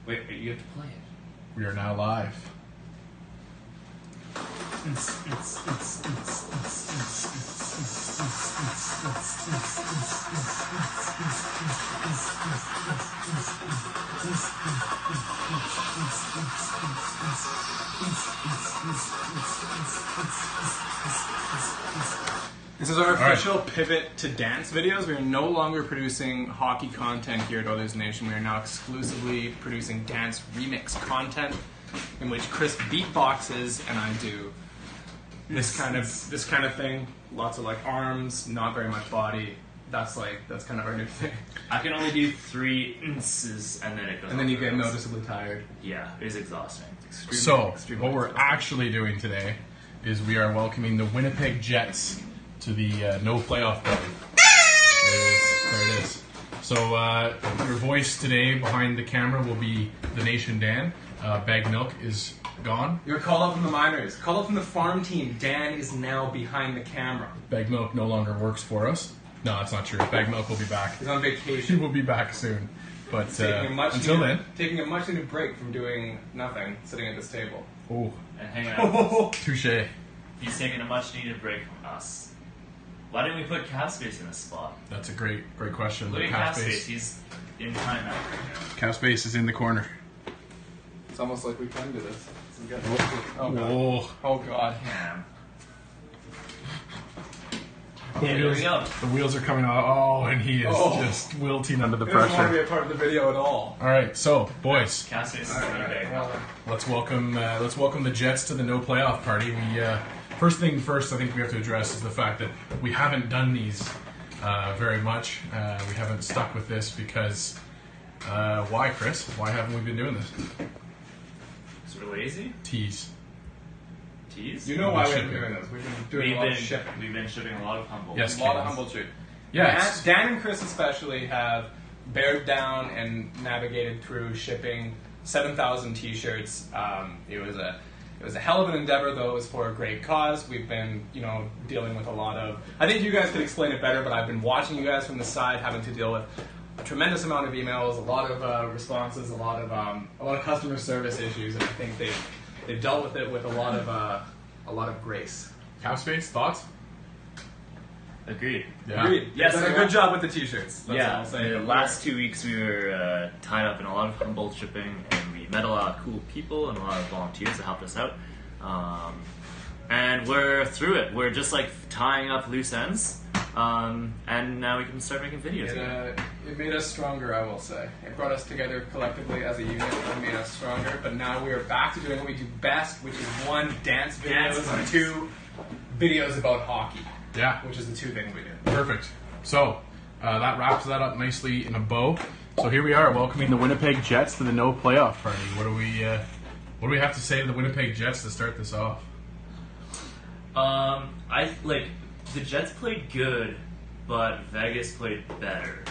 Wait, you have to play it. We are now live. This is our official pivot to dance videos. We are no longer producing hockey content here at Oilersnation. We are now exclusively producing dance remix content in which Chris beatboxes and I do this kind of thing. Lots of like arms, not very much body. That's kind of our new thing. I can only do 3 inches and then it goes. And then you get noticeably tired. Yeah, it's exhausting. Extremely what we're exhausting. actually doing today is we are welcoming the Winnipeg Jets to the no playoff party. There it is. So your voice today behind the camera will be the Nation Dan. Bag Milk is gone. You're called up from the minors. Called up from the farm team. Dan is now behind the camera. Bag Milk no longer works for us. No, that's not true. Bag Milk will be back. He's on He vacation. will be back soon. But Taking a much needed break from doing nothing, sitting at this table. Oh, And hanging out. touche. He's taking a much needed break from us. Why didn't we put Cap Space in this spot? That's a great question. Look at Cap Cap Space. He's in timeout right now. Cap Space is in the corner. It's almost like we can do this. Oh, Oh god. Yeah. The Yeah, wheels, there we go. the wheels are coming off. Oh, and he is just wilting under the He doesn't want to be pressure. a part of the video at all. All right, so boys, Cap Space is really big. let's welcome the Jets to the no playoff party. We first thing first, I think we have to address is the fact that we haven't done these very much. We haven't stuck with this because why, Chris? Why haven't we been doing this? So we're lazy? Tease. Tease? You know why we've Shipping. been doing this. We've been doing a lot of shipping. We've been shipping a lot of humble. Yes. A lot of cans. humble truth. Yes. Dan and Chris especially have bared down and navigated through shipping 7,000 t-shirts. It was a hell of an endeavor, though. It was for a great cause. We've been, dealing with a lot of... I think you guys could explain it better, but I've been watching you guys from the side, having to deal with a tremendous amount of emails, a lot of responses, a lot of customer service issues, and I think they've dealt with it with a lot of grace. Cap Space, thoughts? Agreed. Yeah. Agreed. Yes, You've done a sir. good job with the t-shirts. That's all Yeah, I'll say. the last 2 weeks we were tied up in a lot of Humboldt shipping, and we met a lot of cool people and a lot of volunteers that helped us out. And we're through it. We're just like tying up loose ends, and now we can start making videos again. It made us stronger, I will say. It brought us together collectively as a unit and made us stronger. But now we are back to doing what we do best, which is 1, dance videos, and 2, videos about hockey. Yeah. Which is the 2 things we do. Perfect. So that wraps that up nicely in a bow. So here we are, welcoming the Winnipeg Jets to the no playoff party. What do we have to say to the Winnipeg Jets to start this off? The Jets played good, but Vegas played better,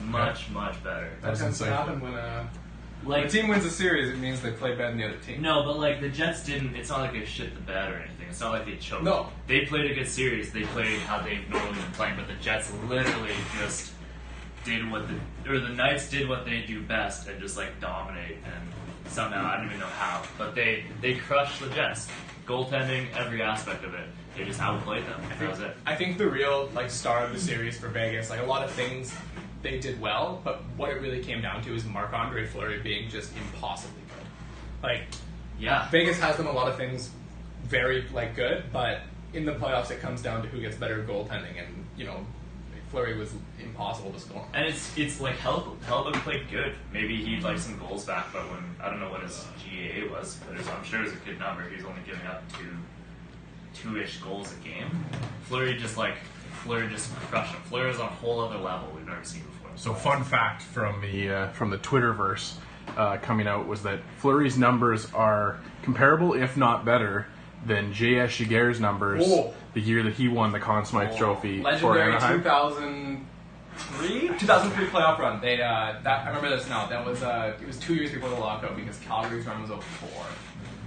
much better. That tends to insightful. happen when Like a team wins a series, it means they play better than the other team. No, but like the Jets didn't. It's not like they shit the bed or anything. It's not like they choked. No. They played a good series. They played how they've normally been playing. But the Jets literally just did the Knights did what they do best and just like dominate. And somehow I don't even know how, but they crushed the Jets. Goaltending, every aspect of it. They just outplayed them. That was it. I think the real star of the series for Vegas, a lot of things they did well, but what it really came down to is Marc-Andre Fleury being just impossibly good. Yeah. Vegas has them a lot of things very good, but in the playoffs it comes down to who gets better goaltending, and Fleury was impossible to score. And it's like Hellebuyck played good. Maybe he'd like some goals back, but when I don't know what his GAA was, but I'm sure it was a good number. He's only giving up two-ish goals a game. Fleury just crushed him. Fleury is on a whole other level we've never seen before. So fun fact from the Twitterverse coming out was that Fleury's numbers are comparable, if not better, than J.S. Giguère's numbers the year that he won the Conn Smythe Trophy for Legendary Anaheim. 2003 playoff run. I remember this now. That was it was 2 years before the lockout because Calgary's run was 04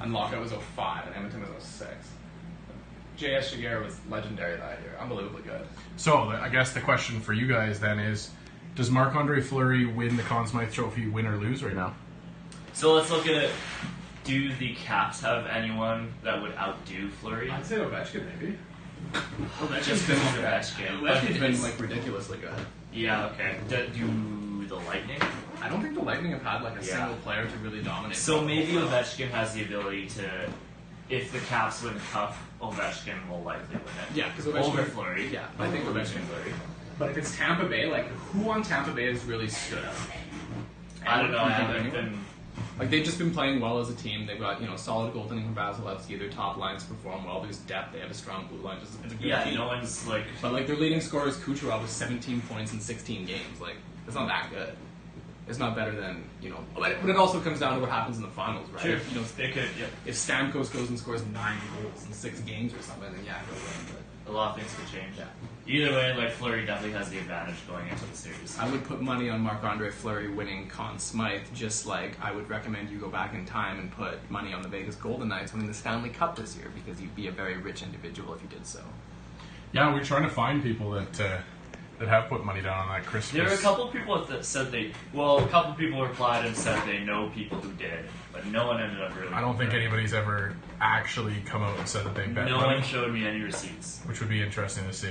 and lockout was 05 and Edmonton was 06. J.S. Giguère was legendary that year. Unbelievably good. So I guess the question for you guys then is, does Marc-Andre Fleury win the Conn Smythe Trophy, win or lose right now? So let's look at it. Do the Caps have anyone that would outdo Fleury? I'd say Ovechkin maybe. Just because Ovechkin. Ovechkin's been like ridiculously good. Yeah, okay. Do the Lightning? I don't think the Lightning have had like a Yeah. single player to really dominate. So maybe Ovechkin has the ability to, if the Caps win the cup, Ovechkin will likely win it. Yeah, because Over Fleury. Yeah, I think Ovechkin. Fleury. But if it's Tampa Bay, like who on Tampa Bay has really stood out? I don't know. I Anyone? haven't been. Like they've just been playing well as a team. They've got solid goaltending from Vasilevsky. Their top lines perform well. There's depth. They have a strong blue line. Just it's a good Yeah, team. no one's like. But like their leading scorer is Kucherov with 17 points in 16 games. Like it's not that good. It's not better than But it also comes down to what happens in the finals, right? Sure. If, They could. Yep. if Stamkos goes and scores 9 goals in 6 games or something, then yeah, he'll win. A lot of things could change. Yeah. Either way, like Fleury definitely has the advantage going into the series. I would put money on Marc-Andre Fleury winning Conn Smythe, just like I would recommend you go back in time and put money on the Vegas Golden Knights winning the Stanley Cup this year, because you'd be a very rich individual if you did so. Yeah, we're trying to find people that have put money down on that Christmas. There were a couple people that said they. Well, a couple people replied and said they know people who did, but no one ended up really. I don't think anybody's ever actually come out and said that they bet No money, one showed me any receipts. which would be interesting to see.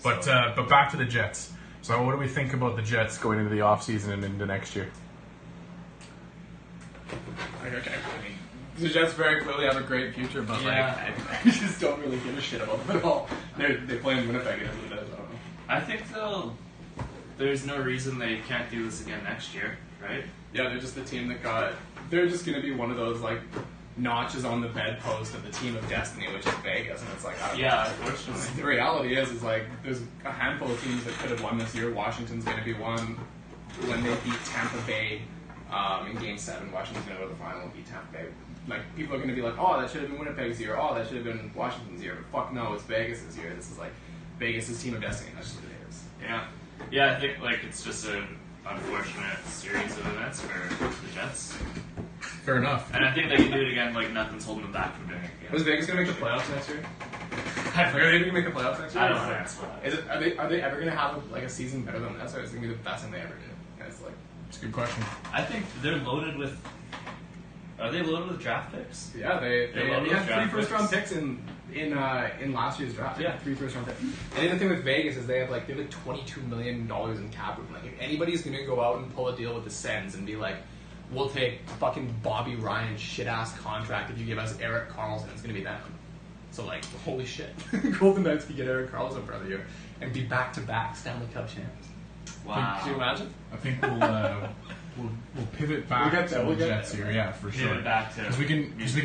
But back to the Jets. So what do we think about the Jets going into the offseason and into next year? Okay. I mean, the Jets very clearly have a great future, but Yeah. I just don't really give a shit about them at all. They play in Winnipeg, it is what it is. I don't know. I think there's no reason they can't do this again next year, right? Yeah, they're just the team that they're just going to be one of those, like, notches on the bedpost of the team of destiny, which is Vegas, and it's like, I don't know. Yeah, unfortunately. The reality is like, there's a handful of teams that could have won this year. Washington's going to be one. When they beat Tampa Bay in Game 7, Washington's going to go to the final and beat Tampa Bay. Like, people are going to be like, oh, that should have been Winnipeg's year. Oh, that should have been Washington's year. But fuck no, it's Vegas' year. This is like Vegas' team of destiny. That's just what it is. Yeah, I think like it's just an unfortunate series of events for the Jets, Fair enough. and I think they can do it again. Like nothing's holding them back from doing it again. Was Vegas going to make the playoffs next year? I Are they going to make the playoffs next year? don't know. That's what. Is it? Are they ever going to have a season better than this, or is it going to be the best thing they ever do? And it's like, It's a good question. I think they're loaded with. Are they loaded with draft picks? yeah, they love those had 3 draft first-round picks. picks in last year's draft. Yeah. 3 first-round picks. And the thing with Vegas is they have like $22 million in cap room. Like if anybody's going to go out and pull a deal with the Sens and be like, we'll take fucking Bobby Ryan's shit-ass contract if you give us Erik Karlsson, it's going to be them. So like, holy shit. Golden Knights could get Erik Karlsson for another year and be back-to-back Stanley Cup champs. Wow. Can you imagine? I think we'll pivot back We'll get there, to we'll the get Jets there. here, yeah, for Pivot sure. back to Because we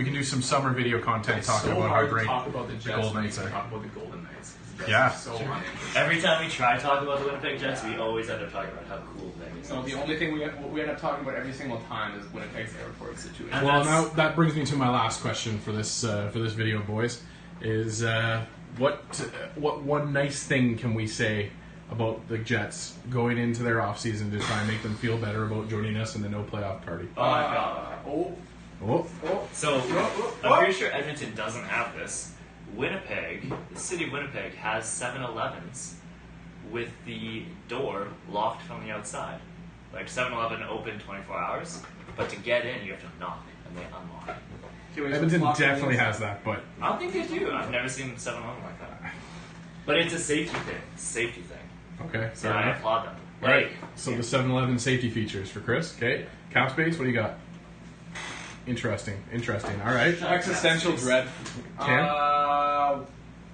can do some summer video content talking so about how hard great to talk about the the Jets Golden when Knights you are. talk about the Golden Knights. The Jets Yeah. are so uninteresting. Every time we try to talk about the Winnipeg Jets, we always end up talking about how cool Vegas So is. the only thing we end up talking about every single time is Winnipeg's airport situation. And Well, that's- now that brings me to my last question for this video, boys. Is what one nice thing can we say about the Jets going into their offseason to try and make them feel better about joining us in the no playoff party? Oh my god. Oh, So, Oh. I'm pretty sure Edmonton doesn't have this. Winnipeg, the city of Winnipeg, has 7-Elevens with the door locked from the outside. Like 7-Eleven open 24 hours, but to get in, you have to knock, and they unlock. Edmonton definitely has that, but I don't think they do. I've never seen 7-Eleven like that. But it's a safety thing. It's a safety thing. okay. So Fair I enough. applaud them. All right. Like, So the 7-Eleven safety features for Chris. Okay. Cap space. What do you got? Interesting. All right. Existential dread. Ken?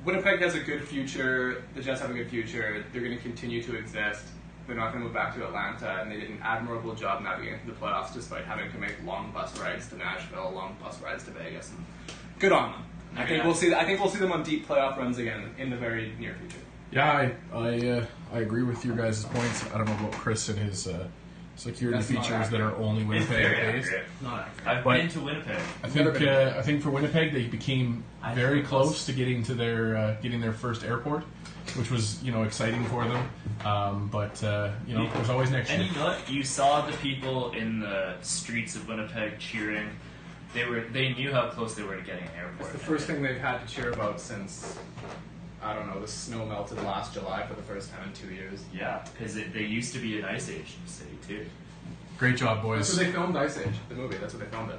Winnipeg has a good future. The Jets have a good future. They're going to continue to exist. They're not going to move back to Atlanta, and they did an admirable job navigating through the playoffs despite having to make long bus rides to Nashville, long bus rides to Vegas. And good on them. I think we'll see them on deep playoff runs again in the very near future. Yeah, I agree with your guys' points. I don't know about Chris and his security That's not features that are only it's very Winnipeg based. accurate. Not I've But- been to Winnipeg. I think for Winnipeg they became I very think close to getting to their first airport, which was exciting for them. But there's always next And year. you know what? You saw the people in the streets of Winnipeg cheering. They knew how close they were to getting an airport. It's the first thing they've had to cheer about since, I don't know, the snow melted last July for the first time in 2 years. Yeah, because they used to be an ice age city too. Great job, That's boys. where they filmed Ice Age, the movie. That's where they filmed it.